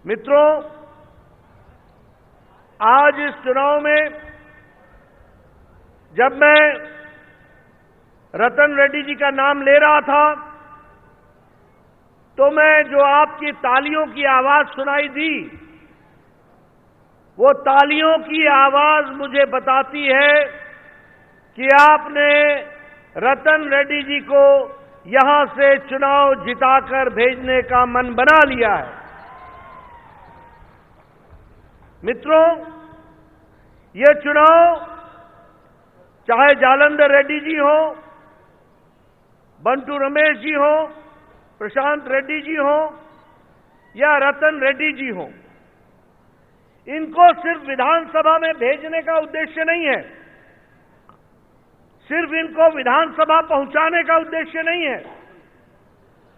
मित्रों, आज इस चुनाव में जब मैं रतन रेड्डी जी का नाम ले रहा था तो मैं जो आपकी तालियों की आवाज सुनाई दी, वो तालियों की आवाज मुझे बताती है कि आपने रतन रेड्डी जी को यहां से चुनाव जिताकर भेजने का मन बना लिया है। मित्रों, ये चुनाव चाहे जालंधर रेड्डी जी हो, बंटू रमेश जी हो, प्रशांत रेड्डी जी हो या रतन रेड्डी जी हो, इनको सिर्फ विधानसभा में भेजने का उद्देश्य नहीं है, सिर्फ इनको विधानसभा पहुंचाने का उद्देश्य नहीं है।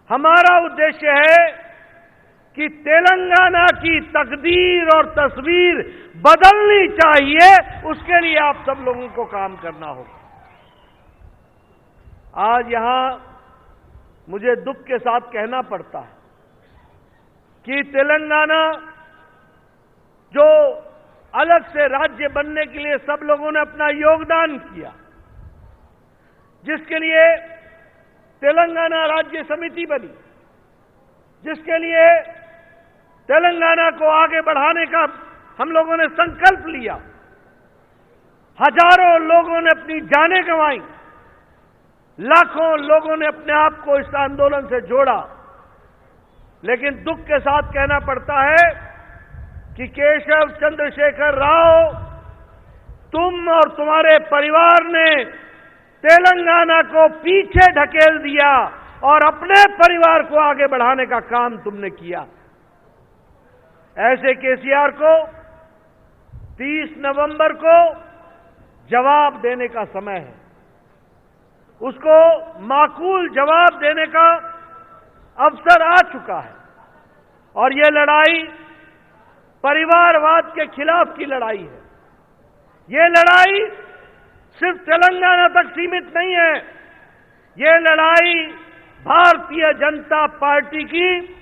हमारा उद्देश्य है कि तेलंगाना की तकदीर और तस्वीर बदलनी चाहिए, उसके लिए आप सब लोगों को काम करना होगा। आज यहां मुझे दुख के साथ कहना पड़ता है कि तेलंगाना जो अलग से राज्य बनने के लिए सब लोगों ने अपना योगदान किया, जिसके लिए तेलंगाना राज्य समिति बनी, जिसके लिए तेलंगाना को आगे बढ़ाने का हम लोगों ने संकल्प लिया, हजारों लोगों ने अपनी जानें गंवाई, लाखों लोगों ने अपने आप को इस आंदोलन से जोड़ा, लेकिन दुख के साथ कहना पड़ता है कि केशव चंद्रशेखर राव, तुम और तुम्हारे परिवार ने तेलंगाना को पीछे ढकेल दिया और अपने परिवार को आगे बढ़ाने का काम तुमने किया। ऐसे केसीआर को 30 नवंबर को जवाब देने का समय है, उसको माकूल जवाब देने का अवसर आ चुका है। और यह लड़ाई परिवारवाद के खिलाफ की लड़ाई है। यह लड़ाई सिर्फ तेलंगाना तक सीमित नहीं है, यह लड़ाई भारतीय जनता पार्टी की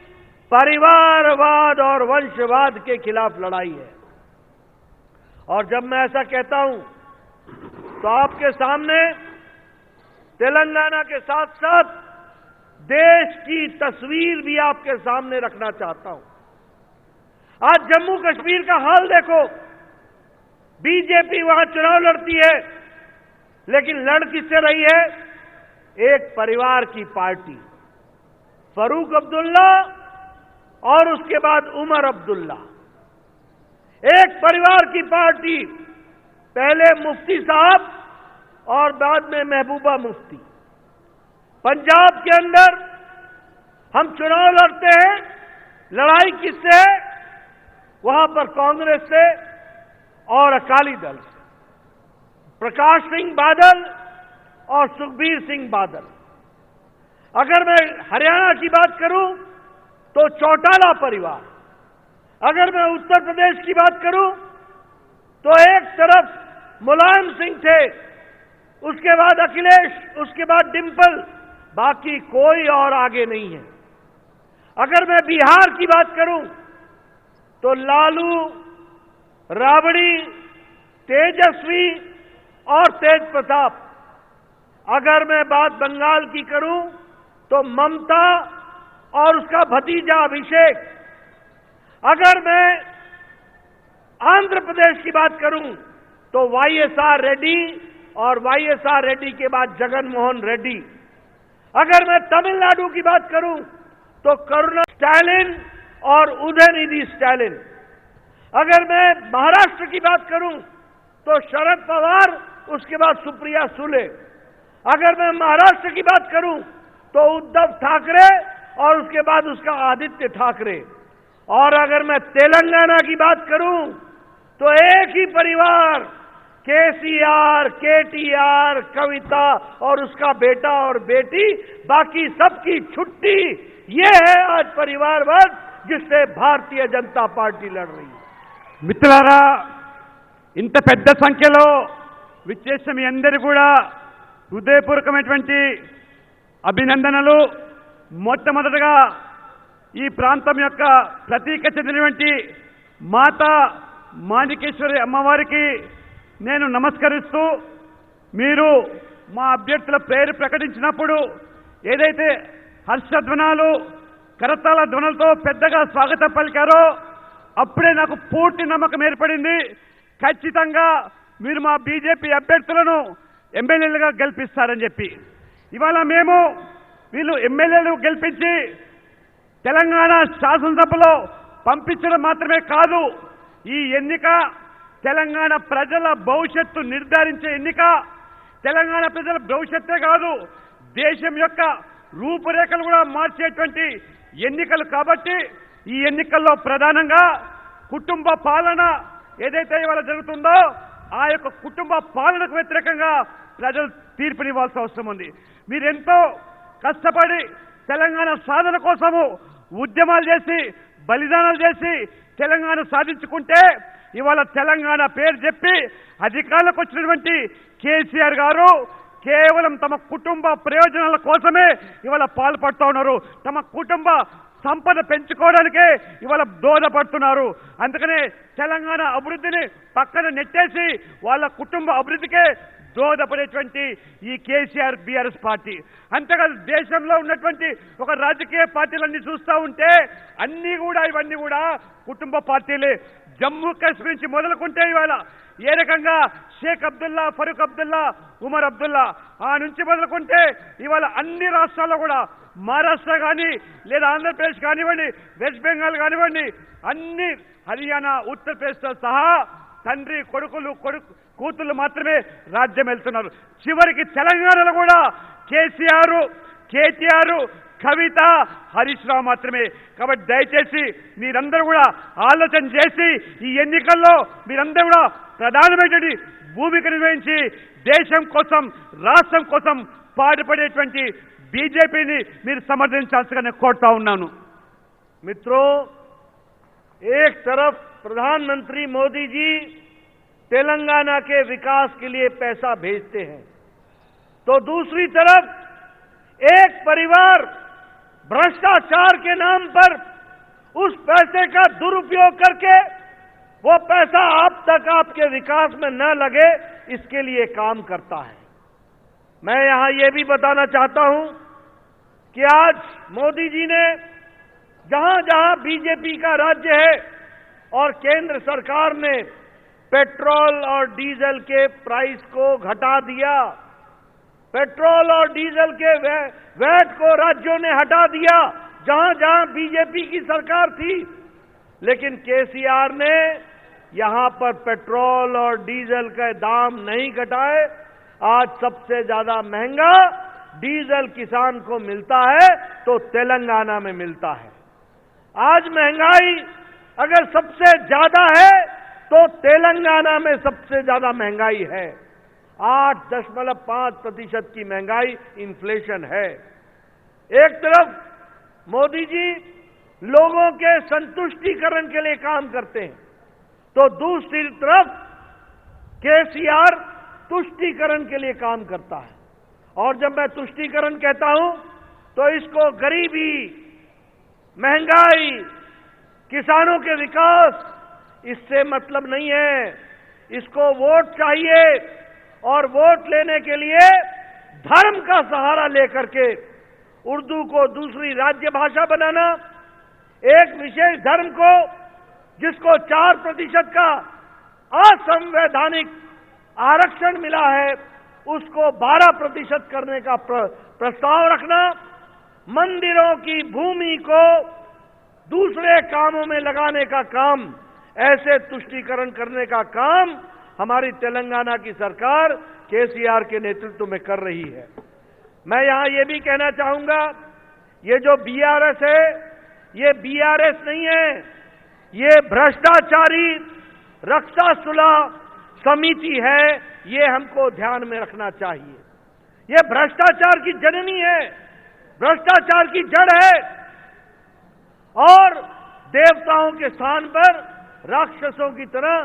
परिवारवाद और वंशवाद के खिलाफ लड़ाई है। और जब मैं ऐसा कहता हूं तो आपके सामने तेलंगाना के साथ साथ देश की तस्वीर भी आपके सामने रखना चाहता हूं। आज जम्मू कश्मीर का हाल देखो, बीजेपी वहां चुनाव लड़ती है, लेकिन लड़ किससे रही है? एक परिवार की पार्टी, फरूक अब्दुल्ला और उसके बाद उमर अब्दुल्ला। एक परिवार की पार्टी, पहले मुफ्ती साहब और बाद में महबूबा मुफ्ती। पंजाब के अंदर हम चुनाव लड़ते हैं, लड़ाई किससे है? वहां पर कांग्रेस से और अकाली दल से, प्रकाश सिंह बादल और सुखबीर सिंह बादल। अगर मैं हरियाणा की बात करूं तो चौटाला परिवार। अगर मैं उत्तर प्रदेश की बात करूं तो एक तरफ मुलायम सिंह थे, उसके बाद अखिलेश, उसके बाद डिंपल, बाकी कोई और आगे नहीं है। अगर मैं बिहार की बात करूं तो लालू, राबड़ी, तेजस्वी और तेज प्रताप। अगर मैं बात बंगाल की करूं तो ममता और उसका भतीजा अभिषेक। अगर मैं आंध्र प्रदेश की बात करूं तो वाईएसआर रेड्डी और वाईएसआर रेड्डी के बाद जगन मोहन रेड्डी। अगर मैं तमिलनाडु की बात करूं तो करुणा स्टालिन और उदयनिधि स्टालिन। अगर मैं महाराष्ट्र की बात करूं तो शरद पवार, उसके बाद सुप्रिया सुले। अगर मैं महाराष्ट्र की बात करूं तो उद्धव ठाकरे और उसके बाद उसका आदित्य ठाकरे। और अगर मैं तेलंगाना की बात करूं तो एक ही परिवार, केसीआर, केटीआर, कविता और उसका बेटा और बेटी, बाकी सबकी छुट्टी। ये है आज परिवारवाद जिससे भारतीय जनता पार्टी लड़ रही है। మిత్రులారా, ఇంత పెద్ద సంఖ్యలో విచ్చేసిన మీ అందరూ కూడా హృదయపూర్వకమైనటువంటి అభినందనలు. మొట్టమొదటగా ఈ ప్రాంతం యొక్క ప్రతీక చెందినటువంటి మాతా మాణికేశ్వరి అమ్మవారికి నేను నమస్కరిస్తూ, మీరు మా అభ్యర్థుల పేరు ప్రకటించినప్పుడు ఏదైతే హర్షధ్వనాలు కరతాళ ధ్వనులతో పెద్దగా స్వాగతం పలికారో అప్పుడే నాకు పూర్తి నమ్మకం ఏర్పడింది. ఖచ్చితంగా మీరు మా బీజేపీ అభ్యర్థులను ఎమ్మెల్యేలుగా గెలిపిస్తారని చెప్పి. ఇవాళ మేము వీళ్ళు ఎమ్మెల్యేలు గెలిపించి తెలంగాణ శాసనసభలో పంపించడం మాత్రమే కాదు, ఈ ఎన్నిక తెలంగాణ ప్రజల భవిష్యత్తు నిర్ధారించే ఎన్నిక. తెలంగాణ ప్రజల భవిష్యత్తే కాదు, దేశం యొక్క రూపురేఖలు కూడా మార్చేటువంటి ఎన్నికలు. కాబట్టి ఈ ఎన్నికల్లో ప్రధానంగా కుటుంబ పాలన ఏదైతే ఇవాళ జరుగుతుందో ఆ యొక్క కుటుంబ పాలనకు వ్యతిరేకంగా ప్రజలు తీర్పునివ్వాల్సిన అవసరం ఉంది. మీరెంతో కష్టపడి తెలంగాణ సాధన కోసము ఉద్యమాలు చేసి బలిదానాలు చేసి తెలంగాణ సాధించుకుంటే ఇవాళ తెలంగాణ పేరు చెప్పి అధికారంలోకి వచ్చినటువంటి కేసీఆర్ గారు కేవలం తమ కుటుంబ ప్రయోజనాల కోసమే ఇవాళ పాల్పడుతూ ఉన్నారు. తమ కుటుంబ సంపద పెంచుకోవడానికే ఇవాళ దోహదపడుతున్నారు. అందుకనే తెలంగాణ అభివృద్ధిని పక్కన నెట్టేసి వాళ్ళ కుటుంబ అభివృద్ధికే దోహదపడేటువంటి ఈ కేసీఆర్ బీఆర్ఎస్ పార్టీ. అంతేకాదు దేశంలో ఉన్నటువంటి ఒక రాజకీయ పార్టీలన్నీ చూస్తూ ఉంటే ఇవన్నీ కూడా కుటుంబ పార్టీలే. జమ్మూ కాశ్మీర్ నుంచి మొదలుకుంటే ఇవాళ ఏ రకంగా షేక్ అబ్దుల్లా, ఫరూక్ అబ్దుల్లా, ఉమర్ అబ్దుల్లా ఆ నుంచి మొదలుకుంటే ఇవాళ అన్ని రాష్ట్రాల్లో కూడా మహారాష్ట్ర కానీ లేదా ఆంధ్రప్రదేశ్ కానివ్వండి, వెస్ట్ బెంగాల్ కానివ్వండి, అన్ని హర్యానా, ఉత్తరప్రదేశ్తో సహా తండ్రి కొడుకులు కూతుళ్ళు మాత్రమే రాజ్యం వెళ్తున్నారు. చివరికి తెలంగాణలో కూడా కేసీఆర్, కేటీఆర్, కవిత, హరీష్ రావు మాత్రమే. కాబట్టి దయచేసి మీరందరూ కూడా ఆలోచన చేసి ఈ ఎన్నికల్లో మీరందరూ కూడా ప్రధానమైనటువంటి భూమిక నిర్వహించి దేశం కోసం రాష్ట్రం కోసం పాటుపడేటువంటి बीजेपी మీరు సమర్థించాల్సిగా నేను కోరుతా ఉన్నాను. मित्रों, एक तरफ प्रधानमंत्री मोदी जी तेलंगाना के विकास के लिए पैसा भेजते हैं, तो दूसरी तरफ एक परिवार भ्रष्टाचार के नाम पर उस पैसे का दुरुपयोग करके वो पैसा आप तक आपके विकास में न लगे इसके लिए काम करता है। मैं यहां ये भी बताना चाहता हूं कि आज मोदी जी ने जहां जहां बीजेपी का राज्य है और केंद्र सरकार ने पेट्रोल और डीजल के प्राइस को घटा दिया, पेट्रोल और डीजल के वैट को राज्यों ने हटा दिया जहां जहां बीजेपी की सरकार थी। लेकिन केसीआर ने यहां पर पेट्रोल और डीजल के दाम नहीं घटाए। आज सबसे ज्यादा महंगा डीजल किसान को मिलता है तो तेलंगाना में मिलता है। आज महंगाई अगर सबसे ज्यादा है तो तेलंगाना में सबसे ज्यादा महंगाई है। 8.5% की महंगाई इन्फ्लेशन है। एक तरफ मोदी जी लोगों के संतुष्टिकरण के लिए काम करते हैं, तो दूसरी तरफ केसीआर तुष्टीकरण के लिए काम करता है। और जब मैं तुष्टीकरण कहता हूं तो इसको गरीबी, महंगाई, किसानों के विकास इससे मतलब नहीं है। इसको वोट चाहिए और वोट लेने के लिए धर्म का सहारा लेकर के उर्दू को दूसरी राज्य भाषा बनाना, एक विशेष धर्म को जिसको 4% का असंवैधानिक आरक्षण मिला है उसको 12% करने का प्रस्ताव रखना, मंदिरों की भूमि को दूसरे कामों में लगाने का काम, ऐसे तुष्टीकरण करने का काम हमारी तेलंगाना की सरकार केसीआर के नेतृत्व में कर रही है। मैं यहां ये भी कहना चाहूंगा, ये जो बीआरएस है ये बीआरएस नहीं है, ये भ्रष्टाचारी रक्षा सुलह समिति है। ये हमको ध्यान में रखना चाहिए। ये भ्रष्टाचार की जननी है, भ्रष्टाचार की जड़ है और देवताओं के स्थान पर राक्षसों की तरह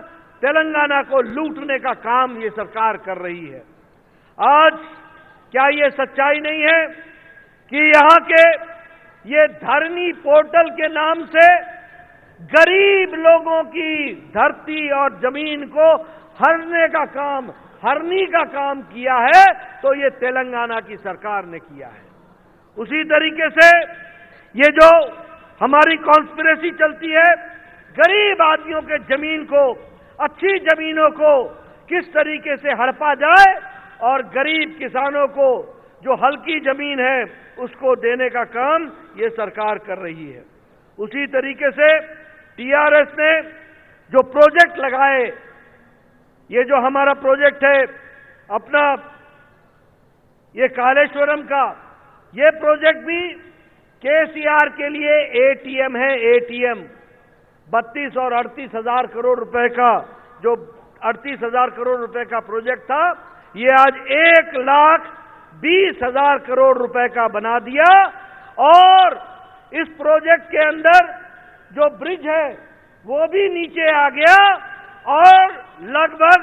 तेलंगाना को लूटने का काम ये सरकार कर रही है। आज क्या ये सच्चाई नहीं है कि यहां के ये धरनी पोर्टल के नाम से गरीब लोगों की धरती और जमीन को हरनी का काम किया है, तो ये तेलंगाना की सरकार ने किया है। उसी तरीके से ये जो हमारी कॉन्स्पिरेसी चलती है, गरीब आदमियों के जमीन को, अच्छी जमीनों को किस तरीके से हड़पा जाए और गरीब किसानों को जो हल्की जमीन है उसको देने का काम ये सरकार कर रही है। उसी तरीके से टीआरएस ने जो प्रोजेक्ट लगाए, ये जो हमारा प्रोजेक्ट है अपना ये कालेश्वरम का, ये प्रोजेक्ट भी केसीआर के लिए एटीएम है। एटीएम 32 और 38 हजार करोड़ रुपए का, जो 38 हजार करोड़ रुपए का प्रोजेक्ट था, ये आज 1,20,000 करोड़ रुपए का बना दिया। और इस प्रोजेक्ट के अंदर जो ब्रिज है वो भी नीचे आ गया और लगभग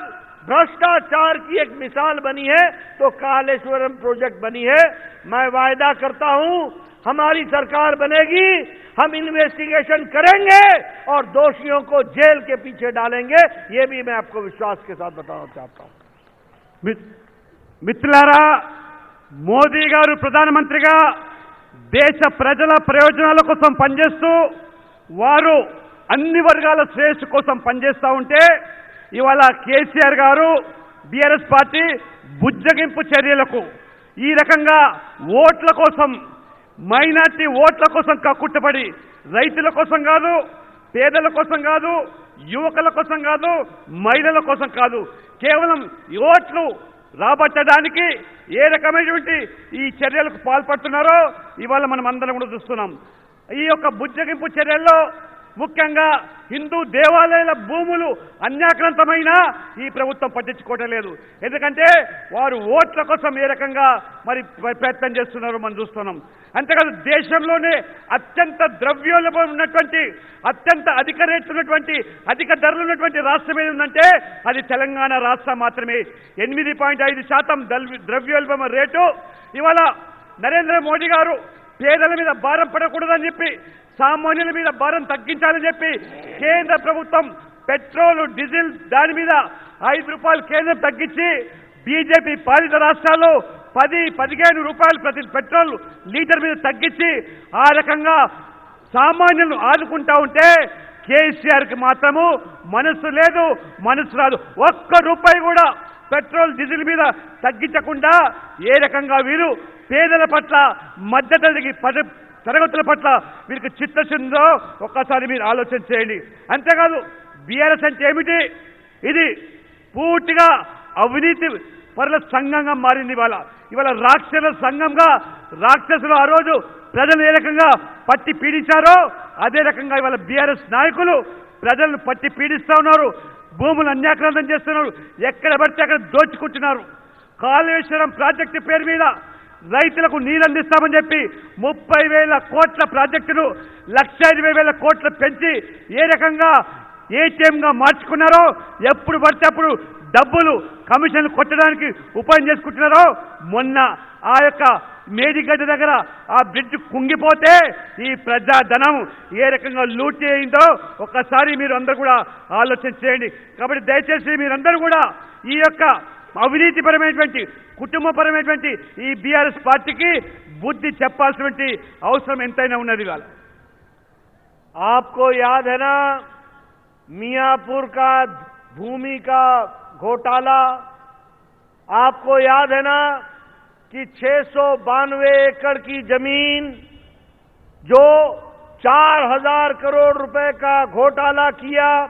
भ्रष्टाचार की एक मिसाल बनी है, तो कालेश्वरम प्रोजेक्ट बनी है। मैं वायदा करता हूं हमारी सरकार बनेगी, हम इन्वेस्टिगेशन करेंगे और दोषियों को जेल के पीछे डालेंगे, ये भी मैं आपको विश्वास के साथ बताना चाहता हूं। మిత్రులారా, మోదీ గారు ప్రధానమంత్రిగా దేశ ప్రజల ప్రయోజనాల కోసం పనిచేస్తూ వారు అన్ని వర్గాల శ్రేయస్సు కోసం పనిచేస్తూ ఉంటే, ఇవాళ కేసీఆర్ గారు బీఆర్ఎస్ పార్టీ బుజ్జగింపు చర్యలకు ఈ రకంగా ఓట్ల కోసం, మైనార్టీ ఓట్ల కోసం కక్కుట్టపడి రైతుల కోసం కాదు, పేదల కోసం కాదు, యువకుల కోసం కాదు, మహిళల కోసం కాదు, కేవలం ఓట్లు రాబట్టడానికి ఏ రకమైనటువంటి ఈ చర్యలకు పాల్పడుతున్నారో ఇవాళ మనం అందరం కూడా చూస్తున్నాం. ఈ యొక్క బుజ్జగింపు చర్యల్లో ముఖ్యంగా హిందూ దేవాలయాల భూములు అన్యాక్రాంతమైన ఈ ప్రభుత్వం పట్టించుకోవటం లేదు. ఎందుకంటే వారు ఓట్ల కోసం ఏ రకంగా మరి ప్రయత్నం చేస్తున్నారో మనం చూస్తున్నాం. అంతేకాదు దేశంలోనే అత్యంత ద్రవ్యోల్బణం ఉన్నటువంటి, అత్యంత అధిక రేట్లు ఉన్నటువంటి, అధిక ధరలు ఉన్నటువంటి రాష్ట్రం ఏది ఉందంటే అది తెలంగాణ రాష్ట్రం మాత్రమే. 8.5% ద్రవ్యోల్బణ రేటు. ఇవాళ నరేంద్ర మోడీ గారు పేదల మీద భారం పడకూడదని చెప్పి, సామాన్యుల మీద భారం తగ్గించాలని చెప్పి కేంద్ర ప్రభుత్వం పెట్రోల్, డీజిల్ దాని మీద 5 రూపాయలు కేంద్రం తగ్గించి బీజేపీ పాలిత రాష్ట్రాల్లో 10-15 రూపాయలు ప్రతి పెట్రోల్ లీటర్ మీద తగ్గించి ఆ రకంగా సామాన్యులను ఆదుకుంటా ఉంటే కేసీఆర్కి మాత్రము మనసు లేదు, మనసు రాదు. ఒక్క రూపాయి కూడా పెట్రోల్, డీజిల్ మీద తగ్గించకుండా ఏ రకంగా వీరు పేదల పట్ల, మధ్యతరగతి తరగతుల పట్ల వీరికి చిత్తశుద్ధిలో ఒక్కసారి మీరు ఆలోచన చేయండి. అంతేకాదు బీఆర్ఎస్ అంటే ఏమిటి? ఇది పూర్తిగా అవినీతి పరుల సంఘంగా మారింది. ఇవాళ రాక్షసుల సంఘంగా, రాక్షసులు ఆ రోజు ప్రజలు ఏ రకంగా పట్టి పీడించారో అదే రకంగా ఇవాళ బీఆర్ఎస్ నాయకులు ప్రజలను పట్టి పీడిస్తూ ఉన్నారు. భూములు అన్యాక్రాంతం చేస్తున్నారు, ఎక్కడ పడితే అక్కడ దోచుకుంటున్నారు. కాళేశ్వరం ప్రాజెక్టు పేరు మీద రైతులకు నీళ్ళు అందిస్తామని చెప్పి 30,000 కోట్ల ప్రాజెక్టును 1,20,000 కోట్లు పెంచి ఏ రకంగా ఏటీఎంగా మార్చుకున్నారో, ఎప్పుడు పడితే అప్పుడు డబ్బులు కమిషన్లు కొట్టడానికి ఉపాయం చేసుకుంటున్నారో, మొన్న ఆ యొక్క మేడిగడ్డ దగ్గర ఆ బ్రిడ్జ్ కుంగిపోతే ఈ ప్రజాధనం ఏ రకంగా లూటీ అయిందో ఒక్కసారి మీరు అందరూ కూడా ఆలోచన చేయండి. కాబట్టి దయచేసి మీరందరూ కూడా ఈ యొక్క అవినీతిపరమైనటువంటి, కుటుంబపరమైనటువంటి ఈ బీఆర్ఎస్ పార్టీకి బుద్ధి చెప్పాల్సినటువంటి అవసరం ఎంతైనా ఉన్నది. ఇవాళ आपको याद है ना मियापुर का भूमि का घोटाला? आपको याद है ना कि 692 एकड़ की जमीन जो 4,000 करोड़ रुपए का घोटाला किया,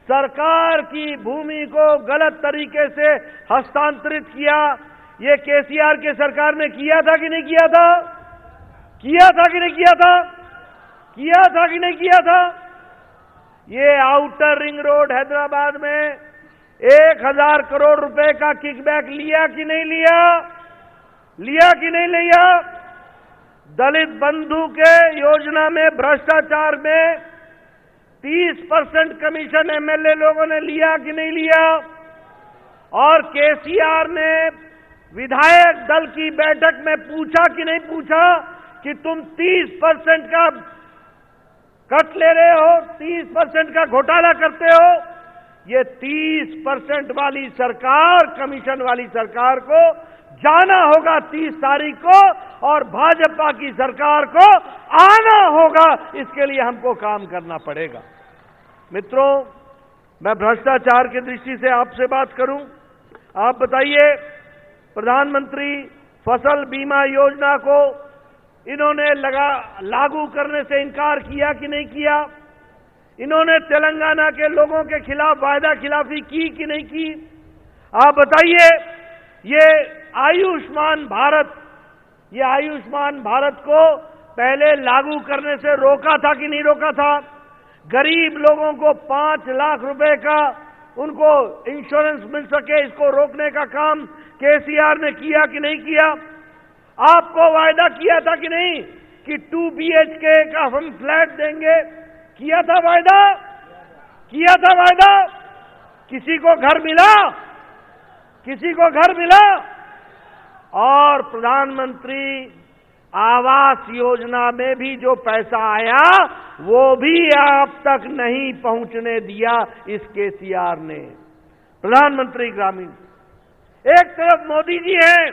सरकार की भूमि को गलत तरीके से हस्तांतरित किया, ये केसीआर के सरकार ने किया था कि नहीं किया था? किया था कि नहीं किया था? किया था कि नहीं किया था? ये आउटर रिंग रोड हैदराबाद में 1,000 करोड़ रुपए का किकबैक लिया कि नहीं लिया? लिया कि नहीं लिया? दलित बंधु के योजना में भ्रष्टाचार में 30% कमीशन एमएलए लोगों ने लिया कि नहीं लिया? और केसीआर ने विधायक दल की बैठक में पूछा कि नहीं पूछा कि तुम 30% का कट ले रहे हो, 30% का घोटाला करते हो। ये 30% वाली सरकार, कमीशन वाली सरकार को जाना होगा 30 तारीख को, और भाजपा की सरकार को आना होगा। इसके लिए हमको काम करना पड़ेगा। मित्रों, मैं भ्रष्टाचार की दृष्टि से आपसे बात करूं। आप बताइए, प्रधानमंत्री फसल बीमा योजना को इन्होंने लागू करने से इनकार किया कि नहीं किया? इन्होंने तेलंगाना के लोगों के खिलाफ वायदा खिलाफी की कि नहीं की? आप बताइए, ये आयुष्मान भारत को पहले लागू करने से रोका था कि नहीं रोका था? गरीब लोगों को 5 लाख रुपए का उनको इंश्योरेंस मिल सके, इसको रोकने का काम केसीआर ने किया कि नहीं किया? आपको वायदा किया था कि नहीं कि 2 BHK का हम फ्लैट देंगे? किया था वायदा? किया था वायदा? किसी को घर मिला? किसी को घर मिला? और प्रधानमंत्री आवास योजना में भी जो पैसा आया वो भी आप तक नहीं पहुंचने दिया इस केसीआर ने। प्रधानमंत्री ग्रामीण, एक तरफ मोदी जी हैं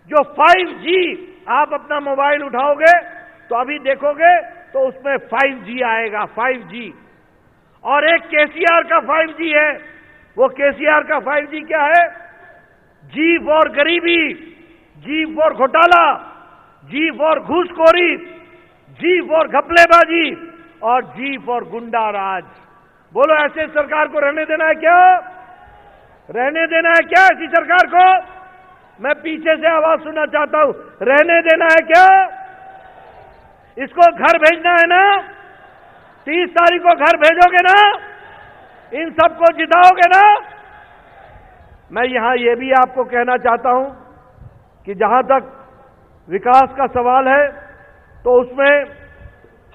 जो 5G, आप अपना मोबाइल उठाओगे तो अभी देखोगे तो उसमें 5G आएगा, 5G। और एक केसीआर का 5G है। वो केसीआर का 5G क्या है? G फॉर गरीबी, G फॉर घोटाला, G फॉर घूसखोरी, G फॉर घपलेबाजी और G फॉर गुंडा राज। बोलो, ऐसे सरकार को रहने देना है क्या? रहने देना है क्या ऐसी सरकार को? मैं पीछे से आवाज सुनना चाहता हूं, रहने देना है क्या? इसको घर भेजना है ना? 30 तारीख को घर भेजोगे ना? इन सबको जिताओगे ना? मैं यहां यह भी आपको कहना चाहता हूं कि जहां तक विकास का सवाल है तो उसमें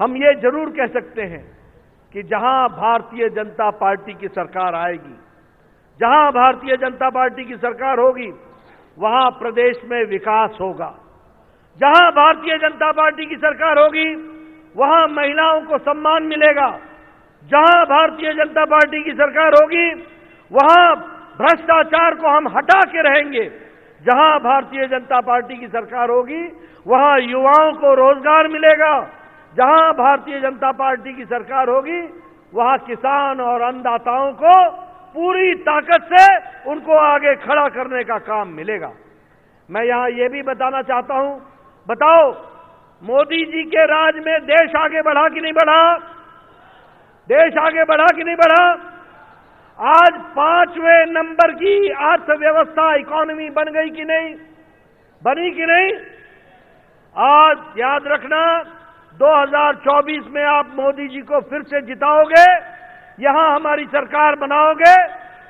हम ये जरूर कह सकते हैं कि जहां भारतीय जनता पार्टी की सरकार आएगी, जहां भारतीय जनता पार्टी की सरकार होगी, वहां प्रदेश में विकास होगा। जहां भारतीय जनता पार्टी की सरकार होगी, वहां महिलाओं को सम्मान मिलेगा। जहां भारतीय जनता पार्टी की सरकार होगी, वहां भ्रष्टाचार को हम हटा के रहेंगे। जहां भारतीय जनता पार्टी की सरकार होगी, वहां युवाओं को रोजगार मिलेगा। जहां भारतीय जनता पार्टी की सरकार होगी, वहां किसान और अन्नदाताओं को पूरी ताकत से उनको आगे खड़ा करने का काम मिलेगा। मैं यहां यह भी बताना चाहता हूं, बताओ, मोदी जी के राज में देश आगे बढ़ा कि नहीं बढ़ा? देश आगे बढ़ा कि नहीं बढ़ा? आज 5वें नंबर की अर्थव्यवस्था, इकोनॉमी बन गई कि नहीं? बनी कि नहीं? आज याद रखना, 2024 में आप मोदी जी को फिर से जिताओगे, यहां हमारी सरकार बनाओगे।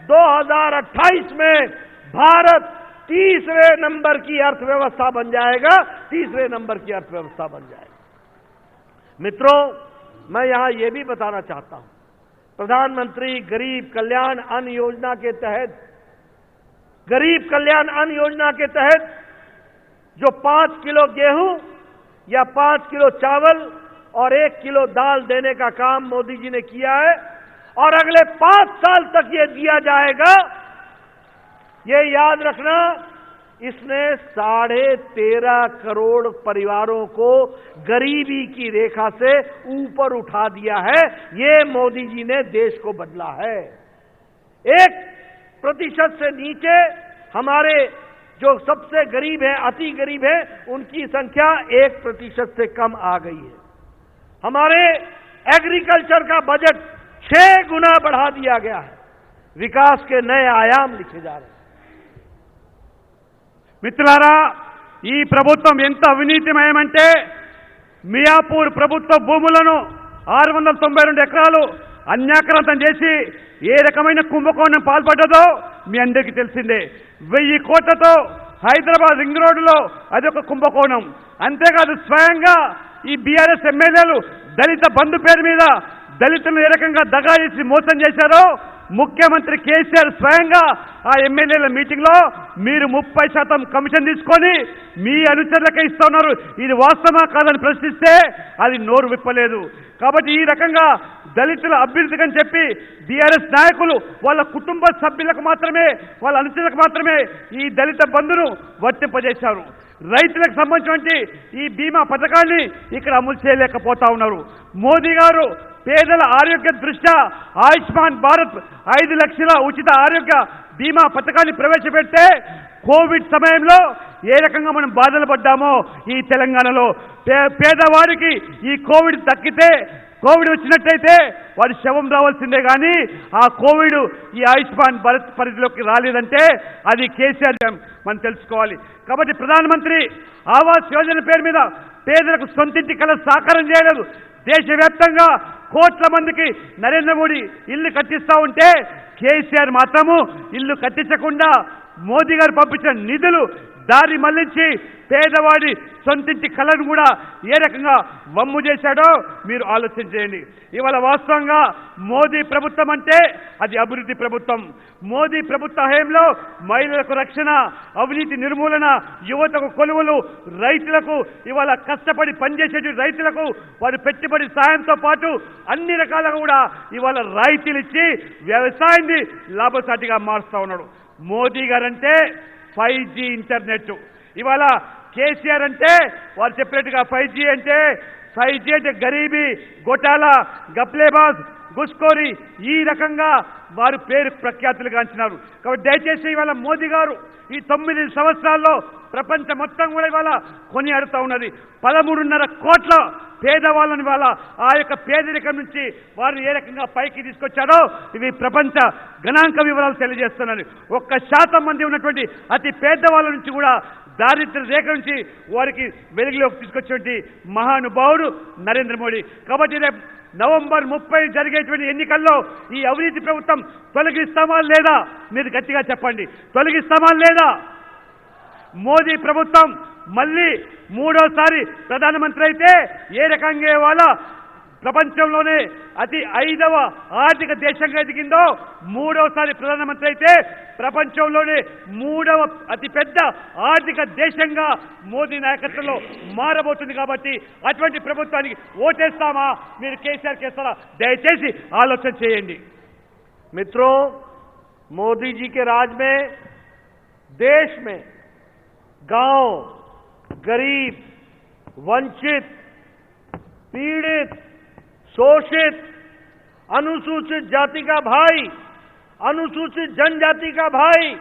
2028 में भारत 3रे नंबर की अर्थव्यवस्था बन जाएगा, 3रे नंबर की अर्थव्यवस्था बन जाएगी। मित्रों, मैं यहां यह भी बताना चाहता हूं, प्रधानमंत्री गरीब कल्याण अन्न योजना के तहत, गरीब कल्याण अन्न योजना के तहत जो 5 किलो गेहूं या 5 किलो चावल और 1 किलो दाल देने का काम मोदी जी ने किया है, और अगले 5 साल तक ये दिया जाएगा। ये याद रखना, इसने 13.5 करोड़ परिवारों को गरीबी की रेखा से ऊपर उठा दिया है। ये मोदी जी ने देश को बदला है। 1% से नीचे हमारे जो सबसे गरीब है, अति गरीब है, उनकी संख्या 1% से कम आ गई है। हमारे एग्रीकल्चर का बजट 6 गुना बढ़ा दिया गया है। विकास के नए आयाम लिखे जा रहे हैं। మిత్రులారా, ఈ ప్రభుత్వం ఎంత అవినీతిమయమంటే మియాపూర్ ప్రభుత్వ భూములను 692 ఎకరాలు అన్యాక్రాంతం చేసి ఏ రకమైన కుంభకోణం పాల్పడ్డదో మీ అందరికీ తెలిసిందే. 1000 కోట్లతో హైదరాబాద్ రింగ్ రోడ్డులో అదొక కుంభకోణం. అంతేకాదు, స్వయంగా ఈ బీఆర్ఎస్ ఎమ్మెల్యేలు దళిత బంధు పేరు మీద దళితులను ఏ రకంగా దగా చేసి మోసం చేశారో ముఖ్యమంత్రి కేసీఆర్ స్వయంగా ఆ ఎమ్మెల్యేల మీటింగ్ లో మీరు 30% కమిషన్ తీసుకొని మీ అనుచరులకే ఇస్తా ఉన్నారు, ఇది వాస్తవమా కాదని ప్రశ్నిస్తే అది నోరు విప్పలేదు. కాబట్టి ఈ రకంగా దళితుల అభ్యున్నతికి అని చెప్పి బీఆర్ఎస్ నాయకులు వాళ్ళ కుటుంబ సభ్యులకు మాత్రమే, వాళ్ళ అనుచరులకు మాత్రమే ఈ దళిత బంధును వర్తింపజేశారు. రైతులకు సంబంధించినటువంటి ఈ బీమా పథకాన్ని ఇక్కడ అమలు చేయలేకపోతా ఉన్నారు. మోదీ గారు పేదల ఆరోగ్య దృష్ట్యా ఆయుష్మాన్ భారత్ 5 లక్షల ఉచిత ఆరోగ్య బీమా పథకాన్ని ప్రవేశపెడితే కోవిడ్ సమయంలో ఏ రకంగా మనం బాధలు పడ్డామో ఈ తెలంగాణలో పేదవారికి ఈ కోవిడ్ తగ్గితే, కోవిడ్ వచ్చినట్టయితే వాడి శవం రావాల్సిందే కానీ ఆ కోవిడ్ ఈ ఆయుష్మాన్ భారత్ పరిధిలోకి రాలేదంటే అది కేసీఆర్ మనం తెలుసుకోవాలి. కాబట్టి ప్రధానమంత్రి ఆవాస్ యోజన పేరు మీద పేదలకు సొంతింటి కల సాకారం చేయలేదు. దేశవ్యాప్తంగా కోట్ల మందికి నరేంద్ర మోడీ ఇల్లు కట్టిస్తా ఉంటే కేసీఆర్ మాత్రము ఇల్లు కట్టించకుండా మోదీ గారు పంపించిన నిధులు దారి మళ్లించి పేదవాడి సొంతింటి కళను కూడా ఏ రకంగా వమ్ము చేశాడో మీరు ఆలోచన చేయండి. ఇవాళ వాస్తవంగా మోదీ ప్రభుత్వం అంటే అది అభివృద్ధి ప్రభుత్వం. మోదీ ప్రభుత్వ హయాంలో మహిళలకు రక్షణ, అవినీతి నిర్మూలన, యువతకు కొలువులు, రైతులకు ఇవాళ కష్టపడి పనిచేసే రైతులకు వారి పెట్టుబడి సాయంతో పాటు అన్ని రకాలుగా కూడా ఇవాళ రాయితీలు ఇచ్చి వ్యవసాయాన్ని లాభసాటిగా మారుస్తా ఉన్నాడు. Modi guarantee 5G internet. ఇవాళ కేసీఆర్ అంటే వారు చెప్పినట్టుగా 5G అంటే గరీబీ, గొటాలా, గప్లేబాజ్, గుస్కోరి ఈ రకంగా వారు పేరు ప్రఖ్యాతులు గాంచినారు. కాబట్టి దయచేసి ఇవాళ మోదీ గారు ఈ 9 సంవత్సరాల్లో ప్రపంచం మొత్తం కూడా ఇవాళ కొనియాడుతూ ఉన్నది. 13.5 కోట్ల పేదవాళ్ళని ఇవాళ ఆ యొక్క పేదరికం నుంచి వారిని ఏ రకంగా పైకి తీసుకొచ్చారో ఇవి ప్రపంచ గణాంక వివరాలు తెలియజేస్తున్నది. 1% మంది ఉన్నటువంటి అతి పేదవాళ్ళ నుంచి కూడా దారిద్ర్య రేఖ నుంచి వారికి వెలుగులోకి తీసుకొచ్చేటువంటి మహానుభావుడు నరేంద్ర మోడీ. కాబట్టి రేపు నవంబర్ 30 జరిగేటువంటి ఎన్నికల్లో ఈ అవినీతి ప్రభుత్వం తొలగిస్తామా లేదా? మీరు గట్టిగా చెప్పండి, తొలగిస్తామా లేదా? మోదీ ప్రభుత్వం మళ్ళీ 3వసారి ప్రధానమంత్రి అయితే ఏ రకంగా వాళ్ళ ప్రపంచంలోనే అతి 5వ ఆర్థిక దేశంగా ఎదిగిందో 3వసారి ప్రధానమంత్రి అయితే ప్రపంచంలోనే 3వ అతిపెద్ద ఆర్థిక దేశంగా మోదీ నాయకత్వంలో మారబోతుంది. కాబట్టి అటువంటి ప్రభుత్వానికి ఓటేస్తామా, మీరు కేసీఆర్ కేస్తారా? దయచేసి ఆలోచన చేయండి. मित्रों, मोदी जी के राज में देश में गांव, गरीब, वंचित, पीड़ित, शोषित, अनुसूचित जाति का भाई, अनुसूचित जनजाति का भाई,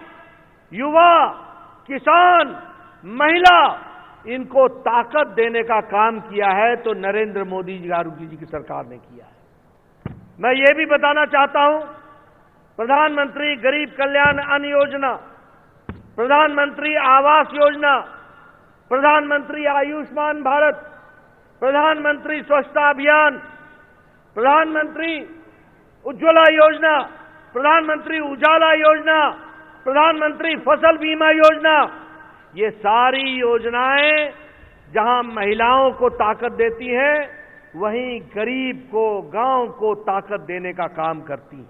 युवा, किसान, महिला, इनको ताकत देने का काम किया है तो नरेंद्र मोदी जी की सरकार ने किया है. मैं ये भी बताना चाहता हूं, प्रधानमंत्री गरीब कल्याण अन्न योजना, प्रधानमंत्री आवास योजना, प्रधानमंत्री आयुष्मान भारत, प्रधानमंत्री स्वच्छता अभियान, प्रधानमंत्री उज्ज्वला योजना, प्रधानमंत्री उजाला योजना, प्रधानमंत्री फसल बीमा योजना, ये सारी योजनाएं जहां महिलाओं को ताकत देती हैं वहीं गरीब को, गांव को ताकत देने का काम करती हैं.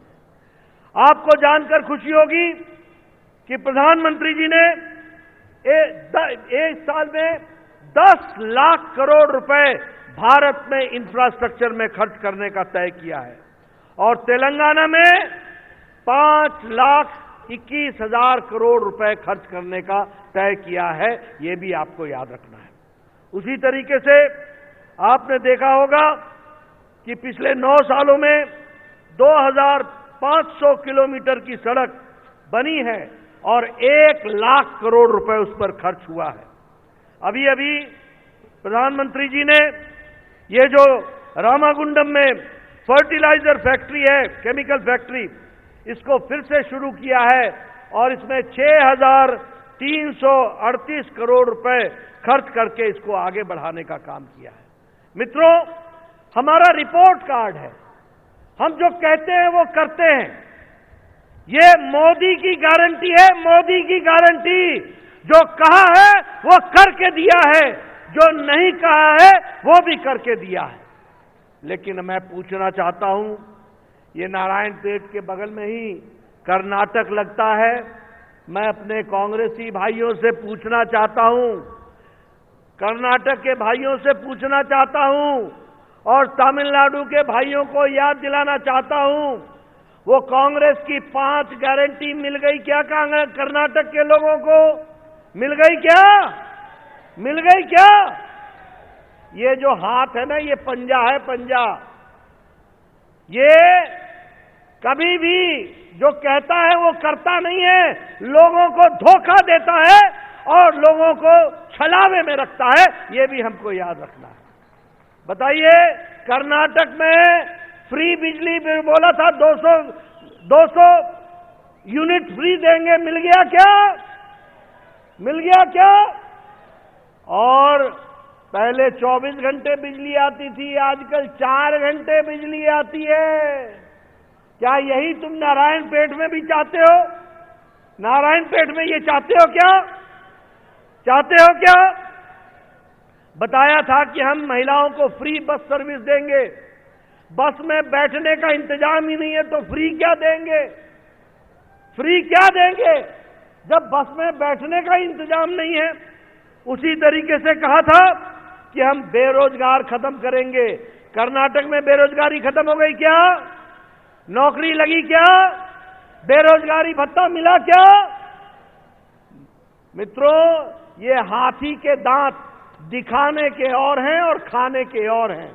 आपको जानकर खुशी होगी कि प्रधानमंत्री जी ने एक साल में 10 लाख करोड़ रुपए भारत में इंफ्रास्ट्रक्चर में खर्च करने का तय किया है और तेलंगाना में 5,21,000 करोड़ रुपए खर्च करने का तय किया है. ये भी आपको याद रखना है. उसी तरीके से आपने देखा होगा कि पिछले 9 सालों में 2,500 किलोमीटर की सड़क बनी है और 1 लाख करोड़ रुपए उस पर खर्च हुआ है. अभी अभी प्रधानमंत्री जी ने ये जो रामागुंडम में फर्टिलाइजर फैक्ट्री है, केमिकल फैक्ट्री, इसको फिर से शुरू किया है और इसमें 6,338 करोड़ रुपए खर्च करके इसको आगे बढ़ाने का काम किया है. मित्रों, हमारा रिपोर्ट कार्ड है, हम जो कहते हैं वो करते हैं. ये मोदी की गारंटी है, मोदी की गारंटी. जो कहा है वो करके दिया है, जो नहीं कहा है वो भी करके दिया है. लेकिन मैं पूछना चाहता हूं, ये नारायणपेट के बगल में ही कर्नाटक लगता है। मैं अपने कांग्रेसी भाइयों से पूछना चाहता हूं, कर्नाटक के भाइयों से पूछना चाहता हूं और तमिलनाडु के भाइयों को याद दिलाना चाहता हूं, वो कांग्रेस की 5 गारंटी मिल गई क्या कर्नाटक के लोगों को? मिल गई क्या? मिल गई क्या? ये जो हाथ है ना, ये पंजा है, पंजा। ये कभी भी जो कहता है वो करता नहीं है, लोगों को धोखा देता है और लोगों को छलावे में रखता है। ये भी हमको याद रखना है। बताइए, कर्नाटक में फ्री बिजली बोला था 200 यूनिट फ्री देंगे, मिल गया क्या? मिल गया क्या? और पहले 24 घंटे बिजली आती थी, आजकल 4 घंटे बिजली आती है। क्या यही तुम नारायणपेट में भी चाहते हो? नारायणपेट में ये चाहते हो क्या? चाहते हो क्या? बताया था कि हम महिलाओं को फ्री बस सर्विस देंगे। बस में बैठने का इंतजाम ही नहीं है तो फ्री क्या देंगे? फ्री क्या देंगे जब बस में बैठने का इंतजाम नहीं है? उसी तरीके से कहा था कि हम बेरोजगार खत्म करेंगे। कर्नाटक में बेरोजगारी खत्म हो गई क्या? नौकरी लगी क्या? बेरोजगारी भत्ता मिला क्या? मित्रों, ये हाथी के दांत दिखाने के और हैं और खाने के और हैं।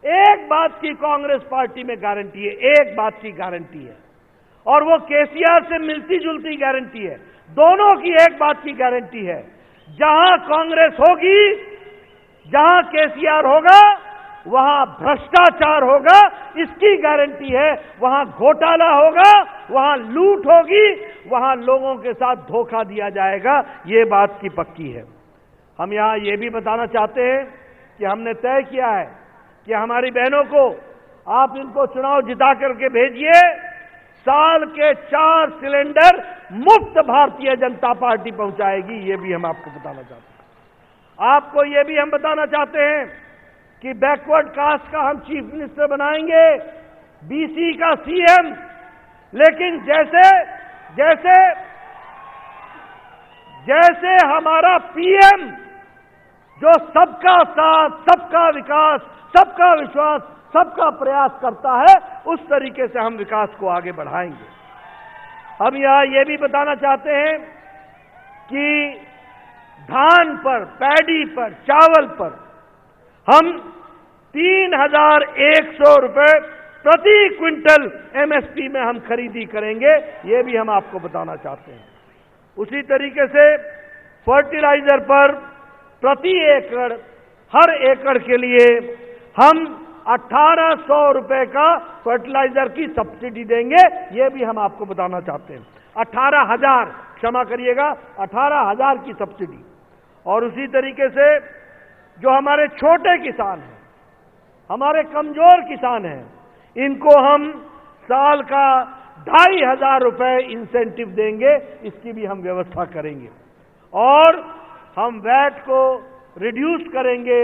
एक बात की कांग्रेस पार्टी में गारंटी है, एक बात की गारंटी है, और वो केसीआर से मिलती जुलती गारंटी है। दोनों की एक बात की गारंटी है, जहां कांग्रेस होगी, जहां केसीआर होगा, वहां भ्रष्टाचार होगा, इसकी गारंटी है। वहां घोटाला होगा, वहां लूट होगी, वहां लोगों के साथ धोखा दिया जाएगा। ये बात की पक्की है। हम यहां ये भी बताना चाहते हैं कि हमने तय किया है कि हमारी बहनों को आप इनको चुनाव जिता करके भेजिए, साल के 4 सिलेंडर मुफ्त भारतीय जनता पार्टी पहुंचाएगी। ये भी हम आपको बताना चाहते हैं। आपको ये भी हम बताना चाहते हैं कि बैकवर्ड कास्ट का हम चीफ मिनिस्टर बनाएंगे, बीसी का सीएम। लेकिन जैसे हमारा पीएम जो सबका साथ, सबका विकास, सबका विश्वास, सबका प्रयास करता है, उस तरीके से हम विकास को आगे बढ़ाएंगे। हम यहां ये भी बताना चाहते हैं कि धान पर, पैडी पर, चावल पर हम 3100 रुपए प्रति क्विंटल एमएसपी में हम खरीदी करेंगे। ये भी हम आपको बताना चाहते हैं। उसी तरीके से फर्टिलाइजर पर प्रति एकड़, हर एकड़ के लिए हम 1800 रुपए का फर्टिलाइजर की सब्सिडी देंगे। ये भी हम आपको बताना चाहते हैं। 18,000, क्षमा करिएगा, 18,000 की सब्सिडी। और उसी तरीके से जो हमारे छोटे किसान हैं, हमारे कमजोर किसान हैं, इनको हम साल का 2,500 रुपए इंसेंटिव देंगे। इसकी भी हम व्यवस्था करेंगे। और हम वैट को रिड्यूस करेंगे,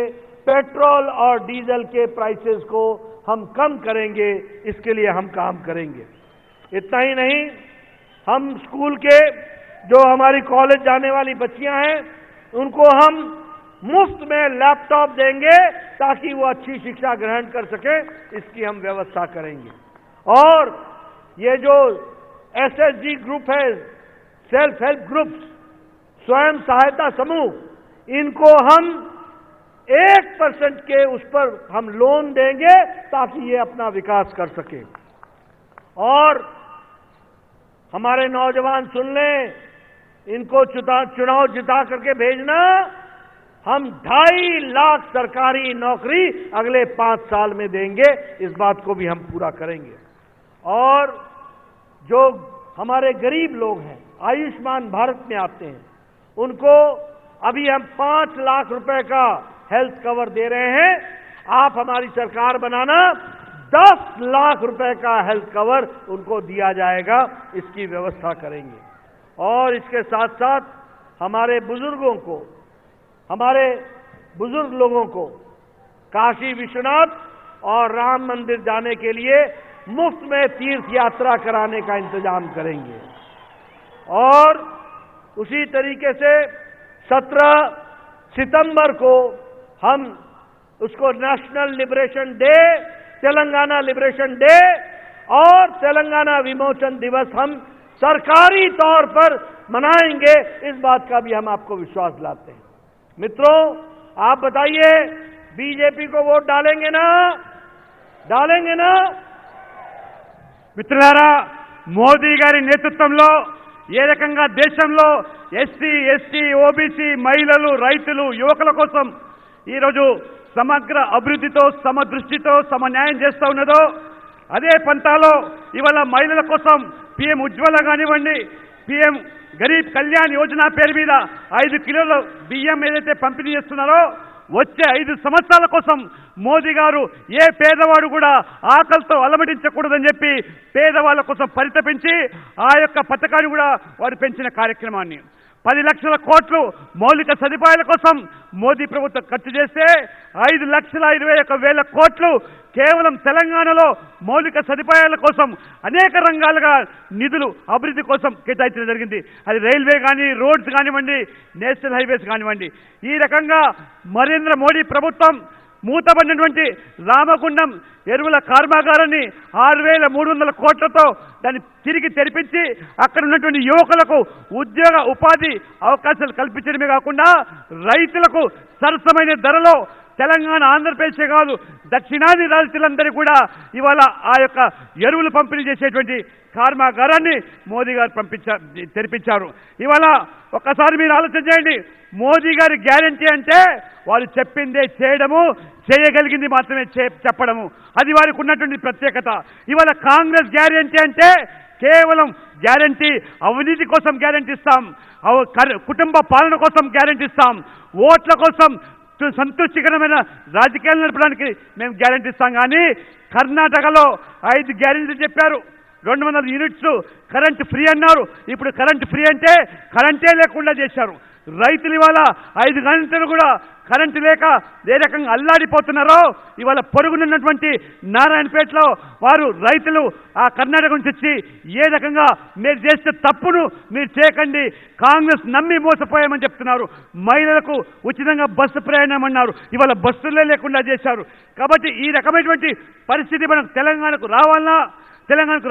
पेट्रोल और डीजल के प्राइसेस को हम कम करेंगे। इसके लिए हम काम करेंगे। इतना ही नहीं, हम स्कूल के जो हमारी कॉलेज जाने वाली बच्चियां हैं, उनको हम मुफ्त में लैपटॉप देंगे ताकि वो अच्छी शिक्षा ग्रहण कर सके। इसकी हम व्यवस्था करेंगे। और ये जो एसएचजी ग्रुप है, सेल्फ हेल्प ग्रुप्स, स्वयं सहायता समूह, इनको हम 1% के उस पर हम लोन देंगे ताकि ये अपना विकास कर सके। और हमारे नौजवान सुन लें, इनको चुनाव जिता करके भेजना, हम 2.5 लाख सरकारी नौकरी अगले 5 साल में देंगे। इस बात को भी हम पूरा करेंगे। और जो हमारे गरीब लोग हैं, आयुष्मान भारत में आते हैं, उनको अभी हम 5 लाख रुपए का हेल्थ कवर दे रहे हैं। आप हमारी सरकार बनाना, 10 लाख रुपए का हेल्थ कवर उनको दिया जाएगा। इसकी व्यवस्था करेंगे। और इसके साथ साथ हमारे बुजुर्गों को, हमारे बुजुर्ग लोगों को काशी विश्वनाथ और राम मंदिर जाने के लिए मुफ्त में तीर्थ यात्रा कराने का इंतजाम करेंगे। और उसी तरीके से 17 सितंबर को हम उसको national liberation day, Telangana liberation day और तेलंगाना विमोचन दिवस हम सरकारी तौर पर मनाएंगे। इस बात का भी हम आपको विश्वास दिलाते हैं। मित्रों, आप बताइए, बीजेपी को वोट डालेंगे ना? डालेंगे ना? మిత్రులారా, మోదీ గారి నేతృత్వంలో ఏ రకంగా దేశంలో ఎస్సీ, ఎస్టీ, ఓబీసీ, మహిళలు, రైతులు, యువకుల కోసం ఈరోజు సమగ్ర అభివృద్ధితో, సమదృష్టితో, సమన్యాయం చేస్తూ ఉన్నదో అదే పంతాలో ఇవాళ మహిళల కోసం పీఎం ఉజ్వల కానివ్వండి, పీఎం గరీబ్ కళ్యాణ్ యోజన పేరు మీద 5 కిలోల బియ్యం ఏదైతే పంపిణీ చేస్తున్నారో వచ్చే 5 సంవత్సరాల కోసం మోదీ గారు ఏ పేదవాడు కూడా ఆకలితో అలమటించకూడదని చెప్పి పేదవాళ్ళ కోసం పరితపించి ఆ యొక్క పథకాన్ని కూడా వారు పెంచిన కార్యక్రమాన్ని 10 లక్షల కోట్లు మౌలిక సదుపాయాల కోసం మోదీ ప్రభుత్వం ఖర్చు చేస్తే 5,21,000 కోట్లు కేవలం తెలంగాణలో మౌలిక సదుపాయాల కోసం అనేక రంగాలుగా నిధులు అభివృద్ధి కోసం కేటాయించడం జరిగింది. అది రైల్వే కానీ, రోడ్స్ కానివ్వండి, నేషనల్ హైవేస్ కానివ్వండి. ఈ రకంగా నరేంద్ర మోడీ ప్రభుత్వం మూతబడినటువంటి రామగుండం ఎరువుల కర్మాగారాన్ని 6,300 కోట్లతో దాన్ని తిరిగి తెరిపించి అక్కడ ఉన్నటువంటి యువకులకు ఉద్యోగ ఉపాధి అవకాశాలు కల్పించడమే కాకుండా రైతులకు సరసమైన ధరలో తెలంగాణ, ఆంధ్రప్రదేశ్ కాదు దక్షిణాది రాష్ట్రాలందరికీ కూడా ఇవాళ ఆ యొక్క ఎరువులు పంపిణీ చేసేటువంటి కర్మాగారాన్ని మోదీ గారు తెరిపించారు. ఇవాళ ఒక్కసారి మీరు ఆలోచన చేయండి. మోదీ గారి గ్యారంటీ అంటే వారు చెప్పిందే చేయడము, చేయగలిగింది మాత్రమే చెప్పడము. అది వారికి ఉన్నటువంటి ప్రత్యేకత. ఇవాళ కాంగ్రెస్ గ్యారంటీ అంటే కేవలం గ్యారంటీ అవినీతి కోసం గ్యారంటీ ఇస్తాం, కుటుంబ పాలన కోసం గ్యారంటీ ఇస్తాం, ఓట్ల కోసం సంతృష్టికరమైన రాజకీయాలు నడపడానికి మేము గ్యారంటీ ఇస్తాం. కానీ కర్ణాటకలో 5 గ్యారంటీలు చెప్పారు. 200 యూనిట్స్ కరెంట్ ఫ్రీ అన్నారు. ఇప్పుడు కరెంట్ ఫ్రీ అంటే కరెంటే లేకుండా చేశారు. రైతులు ఇవాళ 5 గంటలు కూడా కరెంటు లేక ఏ రకంగా అల్లాడిపోతున్నారో ఇవాళ పొరుగునున్నటువంటి నారాయణపేటలో వారు రైతులు ఆ కర్ణాటక నుంచి వచ్చి ఏ రకంగా మీరు చేస్తే తప్పును మీరు చేయకండి, కాంగ్రెస్ నమ్మి మోసపోయామని చెప్తున్నారు. మహిళలకు ఉచితంగా బస్సు ప్రయాణం అన్నారు, ఇవాళ బస్సులే లేకుండా చేశారు. కాబట్టి ఈ రకమైనటువంటి పరిస్థితి మనకు తెలంగాణకు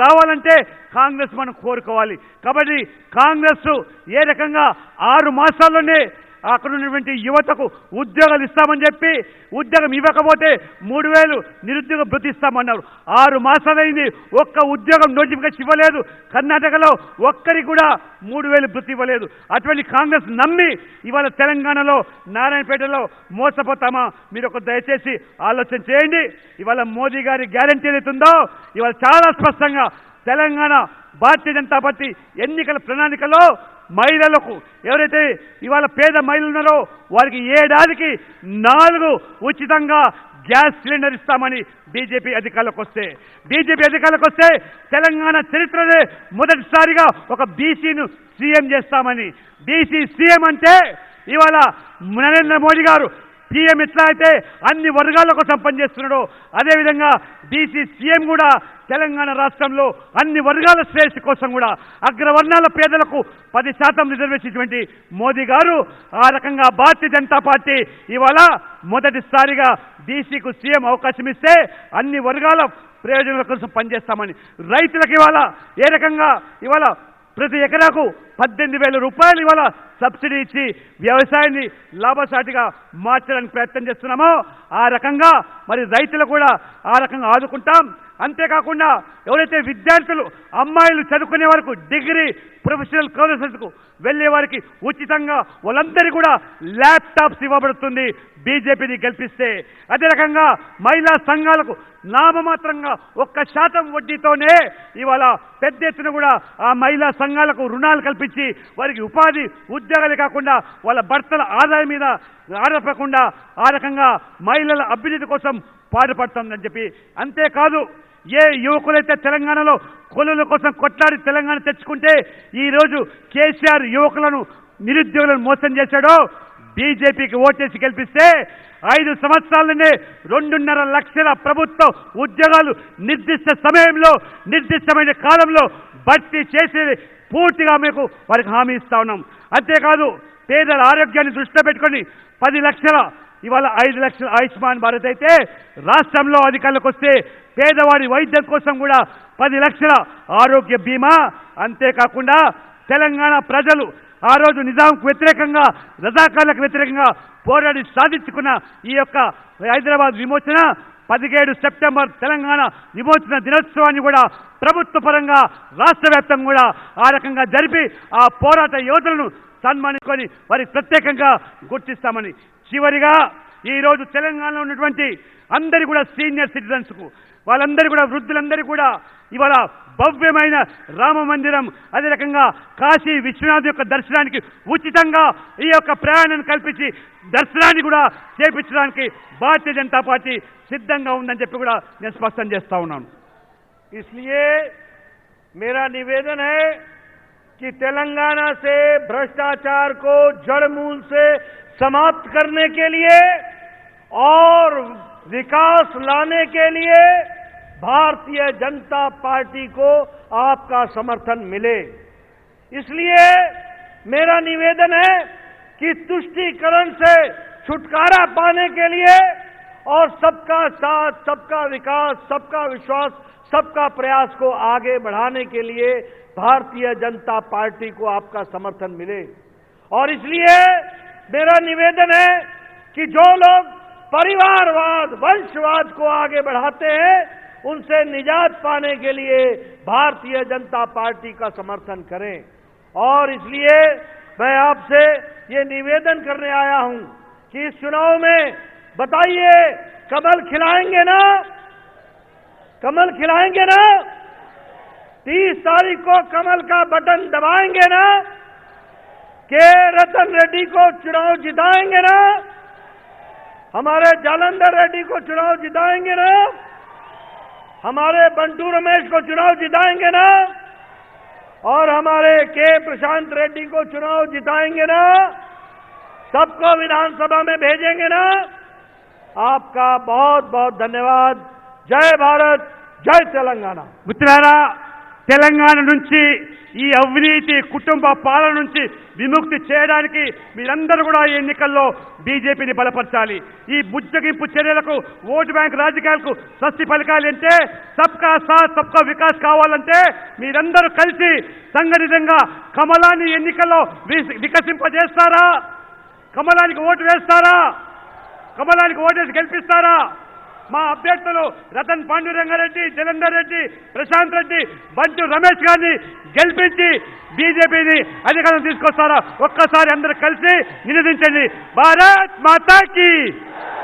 రావాలంటే కాంగ్రెస్ మనం కోరుకోవాలి. కాబట్టి కాంగ్రెస్ ఏ రకంగా 6 మాసాల్లోనే అక్కడ ఉన్నటువంటి యువతకు ఉద్యోగాలు ఇస్తామని చెప్పి ఉద్యోగం ఇవ్వకపోతే 3,000 నిరుద్యోగ భృతి ఇస్తామన్నారు. 6 మాసాలైంది, ఒక్క ఉద్యోగం నోటిఫికేషన్ ఇవ్వలేదు. కర్ణాటకలో ఒక్కరికి కూడా 3,000 భృతి ఇవ్వలేదు. అటువంటి కాంగ్రెస్ నమ్మి ఇవాళ తెలంగాణలో నారాయణపేటలో మోసపోతామా? మీరు ఒక దయచేసి ఆలోచన చేయండి. ఇవాళ మోదీ గారి గ్యారంటీ ఏదైతుందో ఇవాళ చాలా స్పష్టంగా తెలంగాణ భారతీయ జనతా పార్టీ ఎన్నికల ప్రణాళికలో మహిళలకు ఎవరైతే ఇవాళ పేద మహిళలు ఉన్నారో వారికి ఏడాదికి 4 ఉచితంగా గ్యాస్ సిలిండర్ ఇస్తామని బీజేపీ అధికారులకు వస్తే తెలంగాణ చరిత్రనే మొదటిసారిగా ఒక బీసీను సీఎం చేస్తామని. బీసీ సీఎం అంటే ఇవాళ నరేంద్ర మోడీ గారు పీఎం ఎట్లా అయితే అన్ని వర్గాల కోసం పనిచేస్తున్నాడో అదేవిధంగా బీసీ సీఎం కూడా తెలంగాణ రాష్ట్రంలో అన్ని వర్గాల శ్రేయస్సు కోసం కూడా అగ్రవర్ణాల పేదలకు 10% రిజర్వేషన్ మోదీ గారు ఆ రకంగా భారతీయ జనతా పార్టీ ఇవాళ మొదటిసారిగా బీసీకు సీఎం అవకాశం ఇస్తే అన్ని వర్గాల ప్రయోజనాల కోసం పనిచేస్తామని. రైతులకు ఇవాళ ఏ రకంగా ఇవాళ ప్రతి ఎకరాకు 18,000 రూపాయలు ఇవాళ సబ్సిడీ ఇచ్చి వ్యవసాయాన్ని లాభసాటిగా మార్చడానికి ప్రయత్నం చేస్తున్నామో ఆ రకంగా మరి రైతులు కూడా ఆ రకంగా ఆదుకుంటాం. అంతేకాకుండా ఎవరైతే విద్యార్థులు అమ్మాయిలు చదువుకునే వరకు డిగ్రీ ప్రొఫెషనల్ కాలేజెస్కు వెళ్ళే వారికి ఉచితంగా వాళ్ళందరికీ కూడా ల్యాప్టాప్స్ ఇవ్వబడుతుంది బీజేపీని గెలిపిస్తే. అదే రకంగా మహిళా సంఘాలకు నామమాత్రంగా 1% వడ్డీతోనే ఇవాళ పెద్ద ఎత్తున కూడా ఆ మహిళా సంఘాలకు రుణాలు కల్పించి వారికి ఉపాధి ఉద్యోగాలే కాకుండా వాళ్ళ భర్తల ఆదాయం మీద ఆధారపడకుండా ఆ రకంగా మహిళల అభ్యున్నతి కోసం పాటుపడుతుందని చెప్పి. అంతేకాదు ఏ యువకులైతే తెలంగాణలో కొలువుల కోసం కొట్లాడి తెలంగాణ తెచ్చుకుంటే ఈరోజు కేసీఆర్ యువకులను నిరుద్యోగులను మోసం చేశాడో బీజేపీకి ఓటేసి గెలిపిస్తే 5 సంవత్సరాలనే 2.5 లక్షల ప్రభుత్వ ఉద్యోగాలు నిర్దిష్ట సమయంలో నిర్దిష్టమైన కాలంలో భర్తీ చేసి పూర్తిగా మీకు వారికి హామీ ఇస్తా ఉన్నాం. అంతేకాదు పేదల ఆరోగ్యాన్ని దృష్టిలో పెట్టుకొని 10 లక్షల ఇవాళ 5 లక్షల ఆయుష్మాన్ భారత్ అయితే రాష్ట్రంలో అధికారులకు వస్తే పేదవాడి వైద్యం కోసం కూడా 10 లక్షల ఆరోగ్య బీమా. అంతేకాకుండా తెలంగాణ ప్రజలు ఆ రోజు నిజాంకు వ్యతిరేకంగా రజాకార్లకు వ్యతిరేకంగా పోరాడి సాధించుకున్న ఈ యొక్క హైదరాబాద్ విమోచన 17 సెప్టెంబర్ తెలంగాణ విమోచన దినోత్సవాన్ని కూడా ప్రభుత్వ పరంగా రాష్ట్ర వ్యాప్తంగా కూడా ఆ రకంగా జరిపి ఆ పోరాట యోధులను సన్మానించుకొని వారికి ప్రత్యేకంగా గుర్తిస్తామని. చివరిగా ఈరోజు తెలంగాణలో ఉన్నటువంటి అందరి కూడా సీనియర్ సిటిజన్స్కు వాళ్ళందరూ కూడా వృద్ధులందరూ కూడా ఇవాళ భవ్యమైన రామ మందిరం అదే రకంగా కాశీ విశ్వనాథ్ యొక్క దర్శనానికి ఉచితంగా ఈ యొక్క ప్రయాణాన్ని కల్పించి దర్శనాన్ని కూడా చేపించడానికి భారతీయ జనతా పార్టీ సిద్ధంగా ఉందని చెప్పి కూడా నేను స్పష్టం చేస్తా ఉన్నాను. इसलिए मेरा निवेदन है कि तेलंगाना से भ्रष्टाचार को जड़ मूल से समाप्त करने के लिए और विकास लाने के लिए भारतीय जनता पार्टी को आपका समर्थन मिले. इसलिए मेरा निवेदन है कि तुष्टीकरण से छुटकारा पाने के लिए और सबका साथ, सबका विकास, सबका विश्वास, सबका प्रयास को आगे बढ़ाने के लिए भारतीय जनता पार्टी को आपका समर्थन मिले. और इसलिए मेरा निवेदन है कि जो लोग परिवारवाद, वंशवाद को आगे बढ़ाते हैं उनसे निजात पाने के लिए भारतीय जनता पार्टी का समर्थन करें. और इसलिए मैं आपसे ये निवेदन करने आया हूं कि इस चुनाव में बताइए कमल खिलाएंगे ना? कमल खिलाएंगे ना? 30 तारीख को कमल का बटन दबाएंगे ना? के रतन रेड्डी को चुनाव जिताएंगे ना? हमारे जालंधर रेड्डी को चुनाव जिताएंगे ना? हमारे बंटू रमेश को चुनाव जिताएंगे ना? और हमारे के प्रशांत रेड्डी को चुनाव जिताएंगे ना? सबको विधानसभा में भेजेंगे ना? आपका बहुत बहुत धन्यवाद. जय भारत, जय तेलंगाना. మిత్రులారా, తెలంగాణ నుంచి ఈ అవినీతి కుటుంబ పాలన నుంచి విముక్తి చేయడానికి మీరందరూ కూడా ఈ ఎన్నికల్లో బీజేపీని బలపరచాలి. ఈ బుజ్జగింపు చర్యలకు, ఓటు బ్యాంక్ రాజకీయాలకు స్వస్తి పలకాలి అంటే సబ్కా సాత్ సబ్కా వికాస్ కావాలంటే మీరందరూ కలిసి సంఘటితంగా కమలాన్ని ఎన్నికల్లో వికసింపజేస్తారా? కమలానికి ఓటు వేస్తారా? కమలానికి ఓటేసి గెలిపిస్తారా? మా అభ్యర్థులు రతన్ పాండురంగారెడ్డి, జలంధర్ రెడ్డి, ప్రశాంత్ రెడ్డి, బంటు రమేష్ గారిని గెలిపించి బీజేపీని అధికారం తీసుకొస్తారా? ఒక్కసారి అందరూ కలిసి నినదించండి. భారత్ మాతాకి.